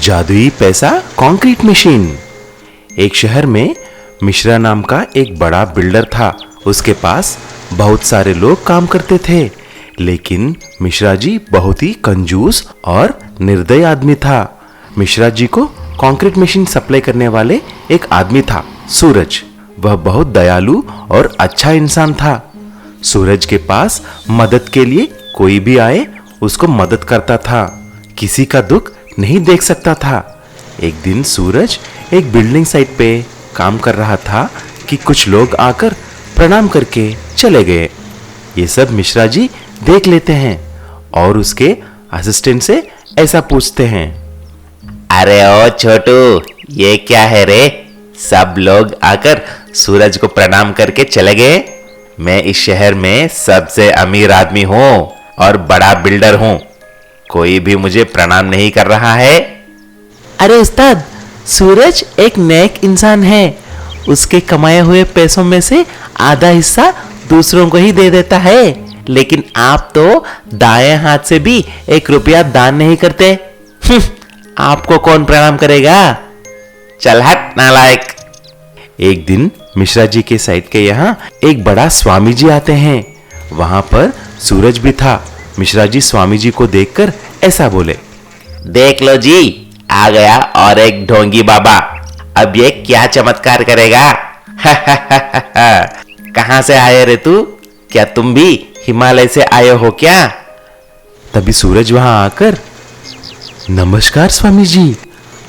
जादुई पैसा concrete machine. एक शहर में मिश्रा नाम का एक बड़ा बिल्डर था। उसके पास बहुत सारे लोग काम करते थे, लेकिन मिश्रा जी बहुत ही कंजूस और निर्दयी आदमी था। मिश्रा जी को कंक्रीट मशीन सप्लाई करने वाले एक आदमी था, सूरज। वह बहुत दयालु और अच्छा इंसान था। सूरज के पास मदद के लिए कोई भी आए उसको मदद करता था, किसी का दुख नहीं देख सकता था। एक दिन सूरज एक बिल्डिंग साइट पे काम कर रहा था कि कुछ लोग आकर प्रणाम करके चले गए। ये सब मिश्रा जी देख लेते हैं और उसके असिस्टेंट से ऐसा पूछते हैं, अरे ओ छोटू, ये क्या है रे? सब लोग आकर सूरज को प्रणाम करके चले गए। मैं इस शहर में सबसे अमीर आदमी हूँ और बड़ा बिल्डर हूँ, कोई भी मुझे प्रणाम नहीं कर रहा है। अरे उस्ताद, सूरज एक नेक इंसान है। उसके कमाए हुए पैसों में से आधा हिस्सा दूसरों को ही दे देता है, लेकिन आप तो दाएं हाथ से भी 1 रुपया दान नहीं करते। आपको कौन प्रणाम करेगा? चल हट नालायक। एक दिन मिश्रा जी के साइट के यहाँ एक बड़ा स्वामी जी आते हैं। वहां पर सूरज भी था। मिश्रा जी स्वामी जी को देखकर ऐसा बोले, देख लो जी, आ गया और एक ढोंगी बाबा। अब ये क्या चमत्कार करेगा? कहां से आए रे तू? क्या तुम भी हिमालय से आए हो क्या? तभी सूरज वहां आकर, नमस्कार स्वामी जी,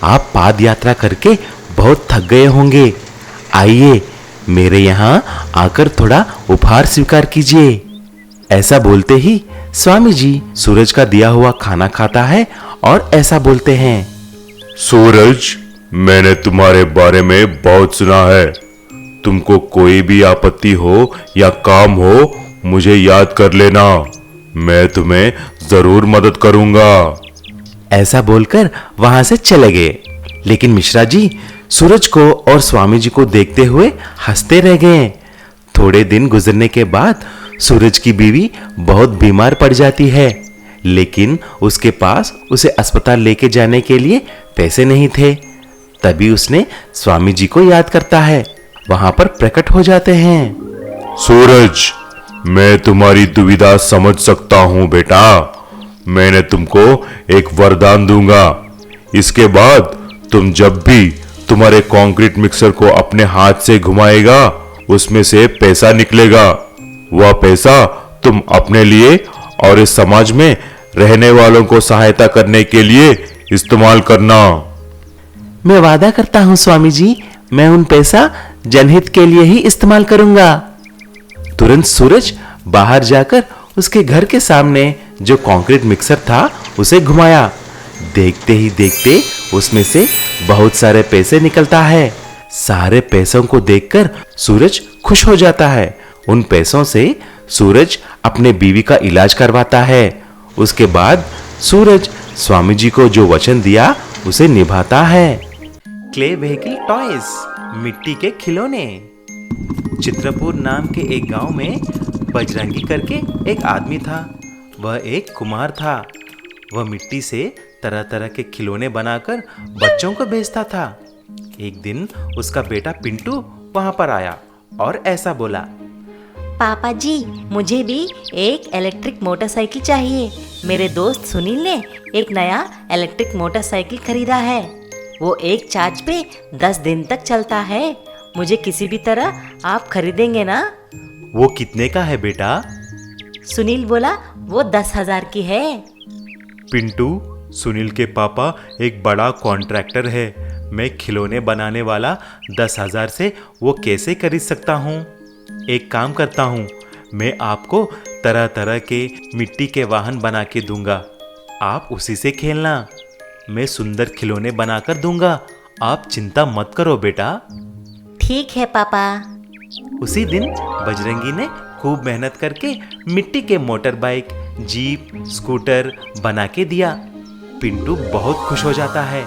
आप पाद यात्रा करके बहुत थक गए होंगे। आइए मेरे यहाँ आकर थोड़ा उपहार स्वीकार कीजिए। ऐसा बोलते ही स्वामी जी सूरज का दिया हुआ खाना खाता है और ऐसा बोलते हैं, सूरज, मैंने तुम्हारे बारे में बहुत सुना है। तुमको कोई भी आपत्ति हो या काम हो, मुझे याद कर लेना, मैं तुम्हें जरूर मदद करूंगा। ऐसा बोलकर वहां से चले गए। लेकिन मिश्रा जी सूरज को और स्वामी जी को देखते हुए हंसते रह गए। थोड़े दिन गुजरने के बाद सूरज की बीवी बहुत बीमार पड़ जाती है, लेकिन उसके पास उसे अस्पताल लेके जाने के लिए पैसे नहीं थे। तभी उसने स्वामी जी को याद करता है। वहां पर प्रकट हो जाते हैं। सूरज, मैं तुम्हारी दुविधा समझ सकता हूं बेटा। मैंने तुमको एक वरदान दूंगा। इसके बाद तुम जब भी तुम्हारे कंक्रीट मिक्सर को अपने हाथ से घुमाएगा, उसमें से पैसा निकलेगा। वह पैसा तुम अपने लिए और इस समाज में रहने वालों को सहायता करने के लिए इस्तेमाल करना। मैं वादा करता हूँ स्वामी जी, मैं उन पैसा जनहित के लिए ही इस्तेमाल करूंगा। तुरंत सूरज बाहर जाकर उसके घर के सामने जो कंक्रीट मिक्सर था उसे घुमाया। देखते ही देखते उसमें से बहुत सारे पैसे निकलता है। सारे पैसों को देखकर सूरज खुश हो जाता है। उन पैसों से सूरज अपने बीवी का इलाज करवाता है। उसके बाद सूरज स्वामी जी को जो वचन दिया उसे निभाता है। क्ले व्हीकल टॉयज, मिट्टी के खिलौने। चित्रपुर नाम के एक गांव में बजरंगी करके एक आदमी था। वह एक कुम्हार था। वह मिट्टी से तरह तरह के खिलौने बनाकर बच्चों को बेचता था। एक दिन उसका बेटा पिंटू वहां पर आया और ऐसा बोला, पापा जी, मुझे भी एक इलेक्ट्रिक मोटरसाइकिल चाहिए। मेरे दोस्त सुनील ने एक नया इलेक्ट्रिक मोटरसाइकिल खरीदा है। वो एक चार्ज पे 10 दिन तक चलता है। मुझे किसी भी तरह आप खरीदेंगे ना? वो कितने का है बेटा? सुनील बोला, वो 10,000 की है। पिंटू, सुनील के पापा एक बड़ा कॉन्ट्रैक्टर है। मैं खिलौने बनाने वाला 10,000 से वो कैसे खरीद सकता हूँ? एक काम करता हूँ, मैं आपको तरह तरह के मिट्टी के वाहन बना के दूंगा, आप उसी से खेलना। मैं सुंदर खिलौने बनाकर दूंगा, आप चिंता मत करो बेटा। ठीक है पापा। उसी दिन बजरंगी ने खूब मेहनत करके मिट्टी के मोटर बाइक, जीप, स्कूटर बना के दिया। पिंटू बहुत खुश हो जाता है।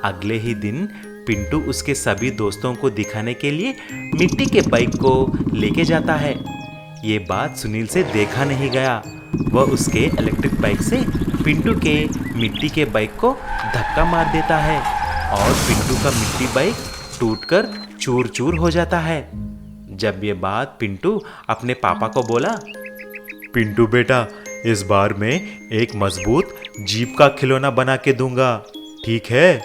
अगले ही दिन पिंटू उसके सभी दोस्तों को दिखाने के लिए मिट्टी के बाइक को लेके जाता है। ये बात सुनील से देखा नहीं गया। वह उसके इलेक्ट्रिक बाइक से पिंटू के मिट्टी के बाइक को धक्का मार देता है और पिंटू का मिट्टी बाइक टूटकर चूर चूर हो जाता है। जब ये बात पिंटू अपने पापा को बोला, पिंटू बेटा, इस बार मैं एक मजबूत जीप का खिलौना बना के दूंगा, ठीक है?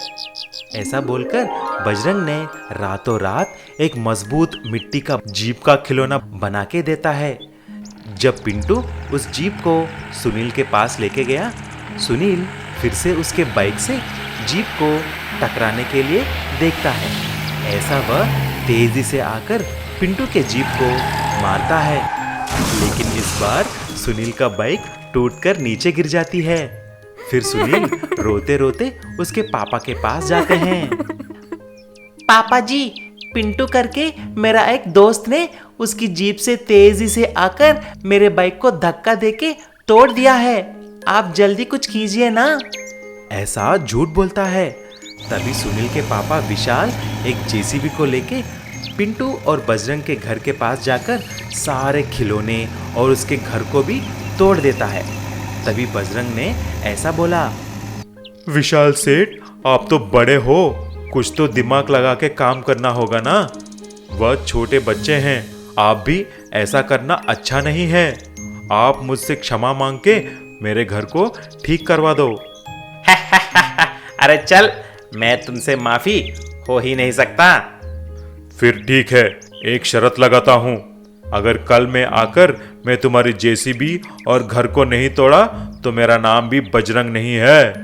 ऐसा बोलकर बजरंग ने रातों रात एक मजबूत मिट्टी का जीप का खिलौना बना के देता है। जब पिंटू उस जीप को सुनील के पास लेके गया, सुनील फिर से उसके बाइक से जीप को टकराने के लिए देखता है। ऐसा वह तेजी से आकर पिंटू के जीप को मारता है, लेकिन इस बार सुनील का बाइक टूटकर नीचे गिर जाती है। फिर सुनील रोते रोते उसके पापा के पास जाते हैं। पापा जी, पिंटू करके मेरा एक दोस्त ने उसकी जीप से तेजी से आकर मेरे बाइक को धक्का देके तोड़ दिया है। आप जल्दी कुछ कीजिए ना। ऐसा झूठ बोलता है। तभी सुनील के पापा विशाल एक जेसीबी को लेके पिंटू और बजरंग के घर के पास जाकर सारे खिलौने और उसके घर को भी तोड़ देता है। तभी बजरंग ने ऐसा बोला, विशाल सेठ, आप तो बड़े हो, कुछ तो दिमाग लगा के काम करना होगा ना। वह छोटे बच्चे हैं, आप भी ऐसा करना अच्छा नहीं है। आप मुझसे क्षमा मांग के मेरे घर को ठीक करवा दो। अरे चल, मैं तुमसे माफी हो ही नहीं सकता। फिर ठीक है, एक शर्त लगाता हूँ, अगर कल मैं आकर मैं तुम्हारी जेसीबी और घर को नहीं तोड़ा तो मेरा नाम भी बजरंग नहीं है।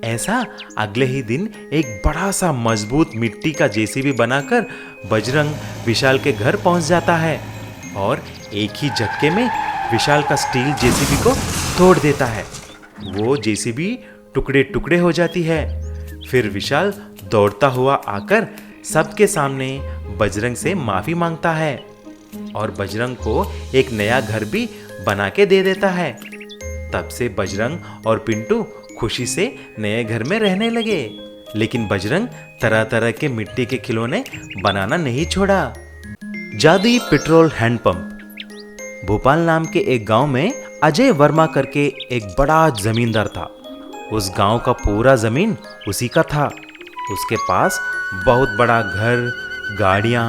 ऐसा अगले ही दिन एक बड़ा सा मजबूत मिट्टी का जेसीबी बनाकर बजरंग विशाल के घर पहुंच जाता है और एक ही झटके में विशाल का स्टील जेसीबी को तोड़ देता है। वो जेसीबी टुकड़े टुकड़े हो जाती है। फिर विशाल दौड़ता हुआ आकर सबके सामने बजरंग से माफी मांगता है और बजरंग को एक नया घर भी बना के दे देता है। तब से बजरंग और पिंटू खुशी से नए घर में रहने लगे। लेकिन बजरंग तरह तरह के मिट्टी के खिलौने बनाना नहीं छोड़ा। जादुई पेट्रोल हैंडपंप। भोपाल नाम के एक गांव में अजय वर्मा करके एक बड़ा जमींदार था। उस गांव का पूरा जमीन उसी का था। उसके पास बहुत बड़ा घर, गाड़ियां,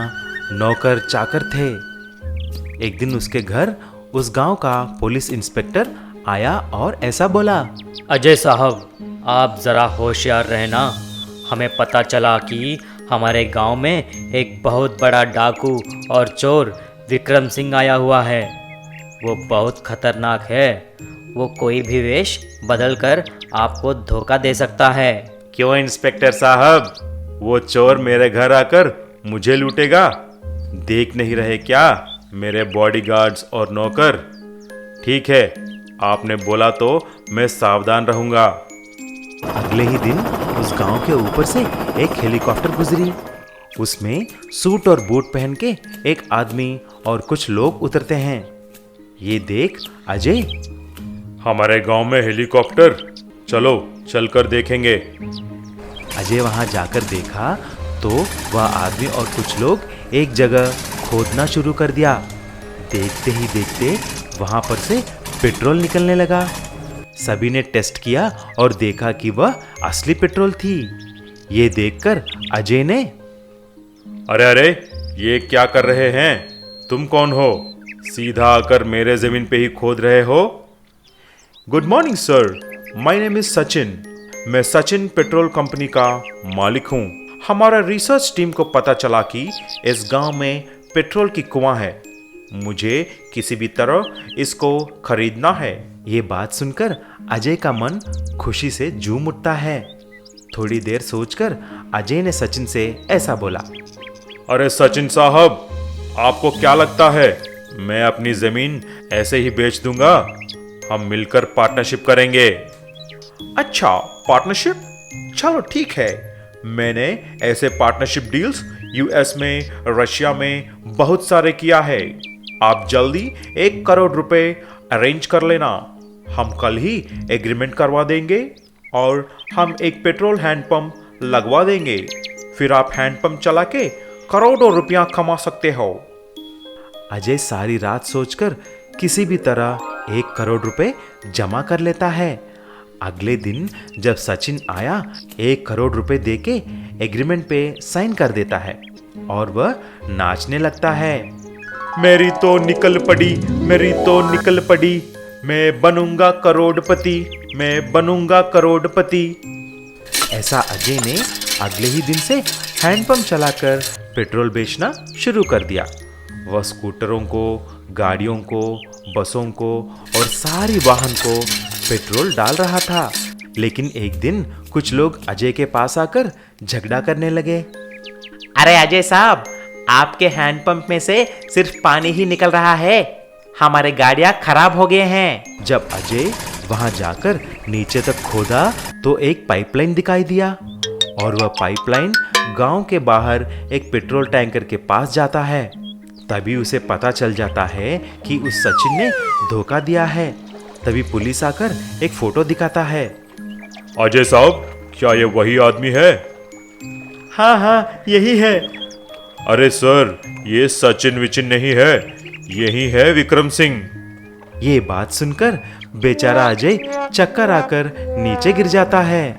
नौकर चाकर थे। एक दिन उसके घर उस गांव का पुलिस इंस्पेक्टर आया और ऐसा बोला, अजय साहब, आप ज़रा होशियार रहना। हमें पता चला कि हमारे गांव में एक बहुत बड़ा डाकू और चोर विक्रम सिंह आया हुआ है। वो बहुत खतरनाक है। वो कोई भी वेश बदल कर आपको धोखा दे सकता है। क्यों इंस्पेक्टर साहब, वो चोर मेरे घर आकर मुझे लूटेगा? देख नहीं रहे क्या मेरे बॉडीगार्ड्स और नौकर? ठीक है, आपने बोला तो मैं सावधान रहूंगा। अगले ही दिन उस गांव के ऊपर से एक हेलीकॉप्टर गुजरी। उसमें सूट और बूट पहन के एक आदमी और कुछ लोग उतरते हैं। ये देख अजय, हमारे गांव में हेलीकॉप्टर, चलो चलकर देखेंगे। अजय वहां जाकर देखा तो वह आदमी और कुछ लोग एक जगह खोदना शुरू कर दिया। देखते ही देखते वहां पर से पेट्रोल निकलने लगा। सभी ने टेस्ट किया और देखा कि वह असली पेट्रोल थी। ये देखकर अजय ने, अरे अरे, ये क्या कर रहे हैं? तुम कौन हो? सीधा आकर मेरे जमीन पे ही खोद रहे हो? Good morning sir, my name is Sachin. मैं सचिन पेट्रोल कंपनी का मालिक हूँ। हमारा रिसर्च टीम को पता चला कि इस गांव में पेट्रोल की कुआं है। मुझे किसी भी तरह इसको खरीदना है। ये बात सुनकर अजय का मन खुशी से झूम उठता है। थोड़ी देर सोचकर अजय ने सचिन से ऐसा बोला, अरे सचिन साहब, आपको क्या लगता है मैं अपनी जमीन ऐसे ही बेच दूंगा? हम मिलकर पार्टनरशिप करेंगे। अच्छा, पार्टनरशिप? चलो ठीक है। मैंने ऐसे पार्टनरशिप डील्स यूएस में, रशिया में बहुत सारे किया है। आप जल्दी 1 करोड़ रुपए अरेंज कर लेना। हम कल ही एग्रीमेंट करवा देंगे और हम एक पेट्रोल हैंडपंप लगवा देंगे। फिर आप हैंडपंप चला के करोड़ों रुपया कमा सकते हो। अजय सारी रात सोचकर किसी भी तरह 1 करोड़ रुपए जमा कर लेता है। अगले दिन जब सचिन आया 1 करोड़ रुपए देके एग्रीमेंट पे साइन कर देता है और वह नाचने लगता है। मेरी तो निकल पड़ी, मेरी तो निकल पड़ी, मैं बनूंगा करोड़पति, मैं बनूंगा करोड़पति। ऐसा अजय ने अगले ही दिन से हैंडपंप चलाकर पेट्रोल बेचना शुरू कर दिया। वह स्कूटरों को, गाड़ियों को, बसों को और सारी वाहन को पेट्रोल डाल रहा था। लेकिन एक दिन कुछ लोग अजय के पास आकर झगड़ा करने लगे। अरे अजय साहब, आपके हैंडपंप में से सिर्फ पानी ही निकल रहा है, हमारे गाड़ियां खराब हो गए हैं। जब अजय वहां जाकर नीचे तक खोदा तो एक पाइपलाइन दिखाई दिया और वह पाइपलाइन गांव के बाहर एक पेट्रोल टैंकर के पास जाता है। तभी उसे पता चल जाता है कि उस सचिन ने धोखा दिया है। तभी पुलिस आकर एक फोटो दिखाता है। अजय साहब, क्या ये वही आदमी है? हाँ हाँ, यही है। अरे सर, ये सचिन विचिन नहीं है, यही है विक्रम सिंह। ये बात सुनकर बेचारा अजय चक्कर आकर नीचे गिर जाता है।